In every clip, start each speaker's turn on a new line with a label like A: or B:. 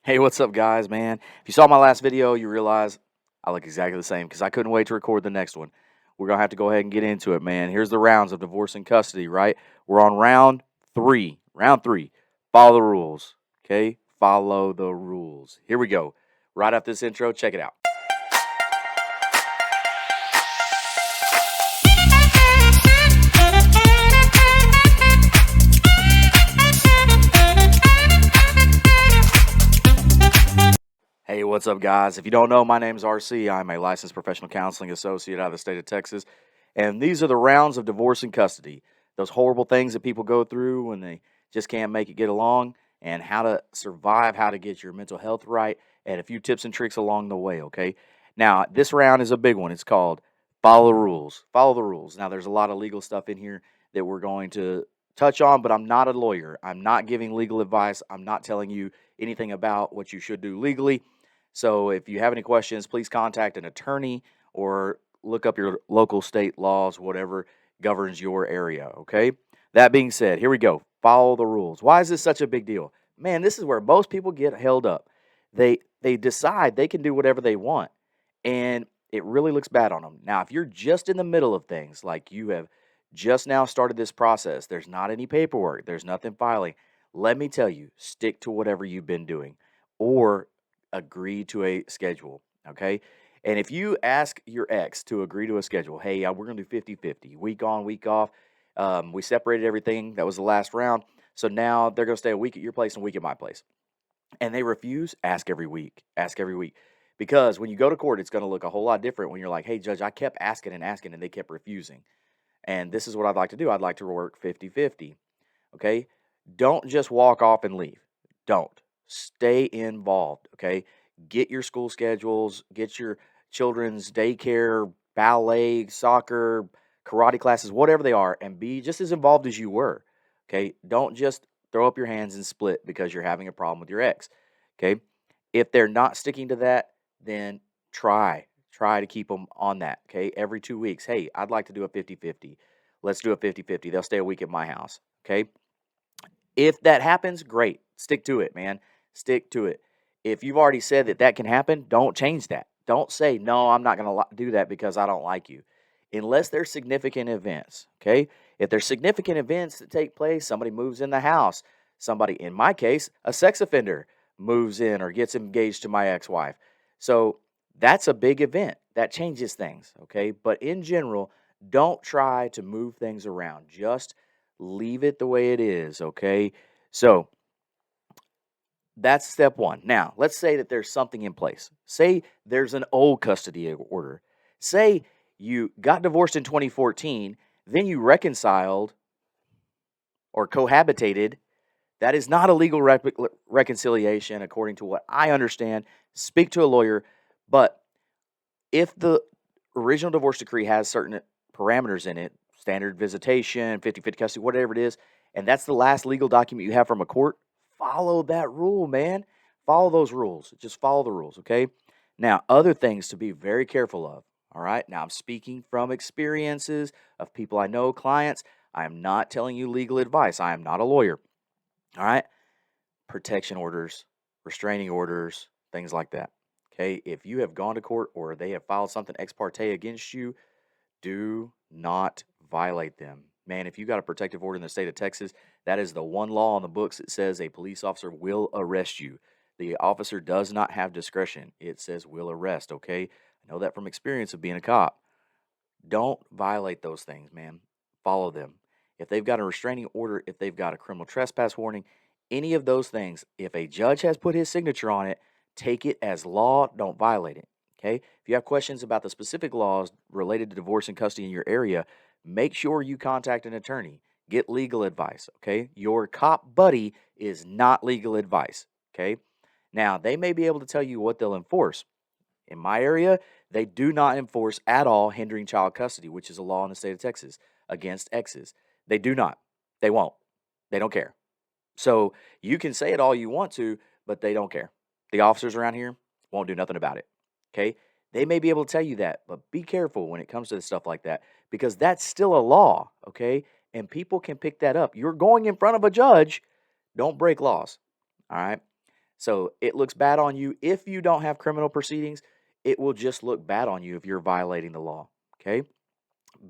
A: Hey, what's up, guys, man? If you saw my last video, you realize I look exactly the same because I couldn't wait to record the next one. We're going to have to go ahead and get into it, man. Here's the rounds of divorce and custody, right? We're on round three. Round three. Follow the rules, okay? Follow the rules. Here we go. Right after this intro, check it out. Hey, what's up, guys? If you don't know, my name is RC. I'm a licensed professional counseling associate out of the state of Texas. And these are the rounds of divorce and custody. Those horrible things that people go through when they just can't make it get along, and how to survive, how to get your mental health right, and a few tips and tricks along the way, okay? Now, this round is a big one. It's called Follow the Rules. Follow the rules. Now, there's a lot of legal stuff in here that we're going to touch on, but I'm not a lawyer. I'm not giving legal advice. I'm not telling you anything about what you should do legally. So if you have any questions, please contact an attorney or look up your local state laws, whatever governs your area, okay? That being said, here we go. Follow the rules. Why is this such a big deal? Man, this is where most people get held up. They decide they can do whatever they want, and it really looks bad on them. Now, if you're just in the middle of things, like you have just now started this process, there's not any paperwork, there's nothing filing, let me tell you, stick to whatever you've been doing, or agree to a schedule, okay? And if you ask your ex to agree to a schedule, hey, we're going to do 50-50, week on, week off. We separated everything. That was the last round. So now they're going to stay a week at your place and a week at my place. And they refuse, ask every week. Ask every week. Because when you go to court, it's going to look a whole lot different when you're like, hey, judge, I kept asking and asking, and they kept refusing. And this is what I'd like to do. I'd like to work 50-50, okay? Don't just walk off and leave. Don't. Stay involved, okay? Get your school schedules, get your children's daycare, ballet, soccer, karate classes, whatever they are, and be just as involved as you were, okay? Don't just throw up your hands and split because you're having a problem with your ex, okay? If they're not sticking to that, then try to keep them on that, okay? Every 2 weeks, hey, I'd like to do a 50-50. Let's do a 50-50. They'll stay a week at my house, okay? If that happens, great. Stick to it, man. Stick to it. If you've already said that that can happen, don't change that. Don't say, no, I'm not going to do that because I don't like you. Unless there's significant events, okay? If there's significant events that take place, somebody moves in the house, somebody, in my case, a sex offender moves in or gets engaged to my ex-wife. So that's a big event. That changes things, okay? But in general, don't try to move things around. Just leave it the way it is, okay? So that's step one. Now, let's say that there's something in place. Say there's an old custody order. Say you got divorced in 2014, then you reconciled or cohabitated. That is not a legal reconciliation, according to what I understand. Speak to a lawyer. But if the original divorce decree has certain parameters in it, standard visitation, 50-50 custody, whatever it is, and that's the last legal document you have from a court, follow that rule, man. Follow those rules. Just follow the rules, okay? Now, other things to be very careful of, all right? Now, I'm speaking from experiences of people I know, clients. I am not telling you legal advice. I am not a lawyer, all right? Protection orders, restraining orders, things like that, okay? If you have gone to court or they have filed something ex parte against you, do not violate them. Man, if you got a protective order in the state of Texas, that is the one law on the books that says a police officer will arrest you. The officer does not have discretion. It says will arrest, okay? I know that from experience of being a cop. Don't violate those things, man. Follow them. If they've got a restraining order, if they've got a criminal trespass warning, any of those things, if a judge has put his signature on it, take it as law. Don't violate it. Okay? If you have questions about the specific laws related to divorce and custody in your area, make sure you contact an attorney. Get legal advice. Okay? Your cop buddy is not legal advice. Okay? Now, they may be able to tell you what they'll enforce. In my area, they do not enforce at all hindering child custody, which is a law in the state of Texas against exes. They do not. They won't. They don't care. So you can say it all you want to, but they don't care. The officers around here won't do nothing about it. Okay? They may be able to tell you that, but be careful when it comes to stuff like that because that's still a law. Okay? And people can pick that up. You're going in front of a judge. Don't break laws. All right? So it looks bad on you if you don't have criminal proceedings. It will just look bad on you if you're violating the law. Okay.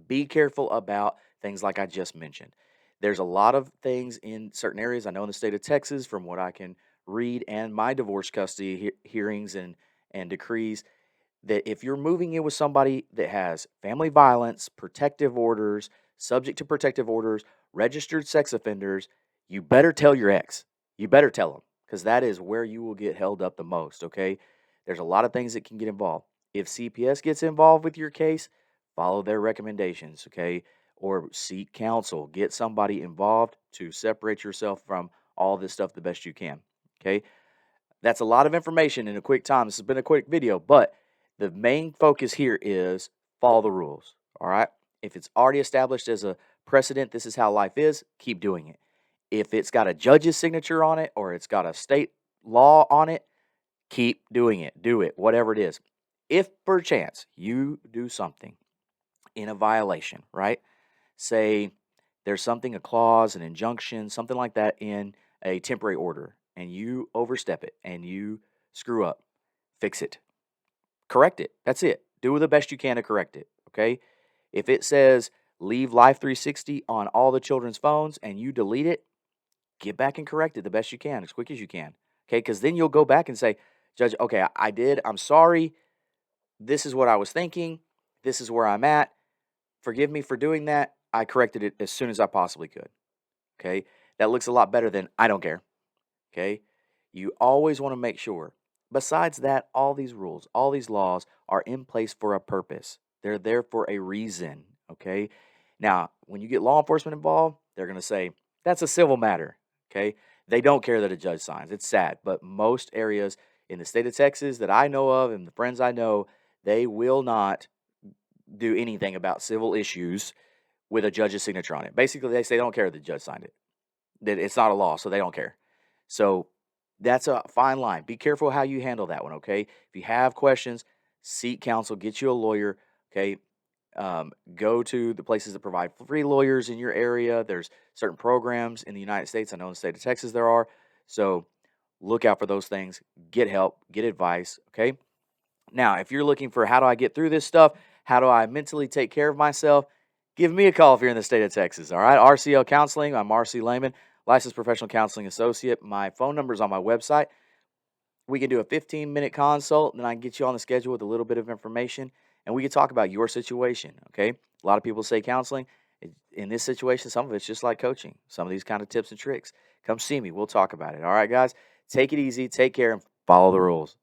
A: Be careful about things like I just mentioned. There's a lot of things in certain areas. I know in the state of Texas, from what I can read and my divorce custody hearings and decrees, that if you're moving in with somebody that has family violence, protective orders, subject to protective orders, registered sex offenders, you better tell your ex. You better tell them, because that is where you will get held up the most, okay? There's a lot of things that can get involved. If CPS gets involved with your case, follow their recommendations, okay? Or seek counsel. Get somebody involved to separate yourself from all this stuff the best you can, okay? That's a lot of information in a quick time. This has been a quick video, but the main focus here is follow the rules. All right. If it's already established as a precedent, this is how life is, keep doing it. If it's got a judge's signature on it or it's got a state law on it, keep doing it. Do it, whatever it is. If perchance you do something in a violation, right? Say there's something, a clause, an injunction, something like that in a temporary order, and you overstep it and you screw up, fix it, correct it. That's it. Do the best you can to correct it. Okay. If it says leave Life 360 on all the children's phones and you delete it, get back and correct it the best you can, as quick as you can. Okay. Because then you'll go back and say, Judge, okay, I did. I'm sorry. This is what I was thinking. This is where I'm at. Forgive me for doing that. I corrected it as soon as I possibly could. Okay. That looks a lot better than I don't care. Okay. You always want to make sure. Besides that, all these rules, all these laws are in place for a purpose. They're there for a reason. Okay. Now, when you get law enforcement involved, they're going to say, that's a civil matter. Okay. They don't care that a judge signs. It's sad. But most areas in the state of Texas that I know of and the friends I know, they will not do anything about civil issues with a judge's signature on it. Basically, they say they don't care that the judge signed it, that it's not a law, so they don't care. So that's a fine line. Be careful how you handle that one, okay? If you have questions, seek counsel, get you a lawyer, okay? Go to the places that provide free lawyers in your area. There's certain programs in the United States. I know in the state of Texas there are. So look out for those things. Get help, get advice, okay? Now, if you're looking for how do I get through this stuff, how do I mentally take care of myself, give me a call if you're in the state of Texas, all right? RCL Counseling, I'm RC Lehman, licensed professional counseling associate. My phone number is on my website. We can do a 15-minute consult, and then I can get you on the schedule with a little bit of information, and we can talk about your situation, okay? A lot of people say counseling. In this situation, some of it's just like coaching, some of these kind of tips and tricks. Come see me. We'll talk about it, all right, guys? Take it easy, take care, and follow the rules.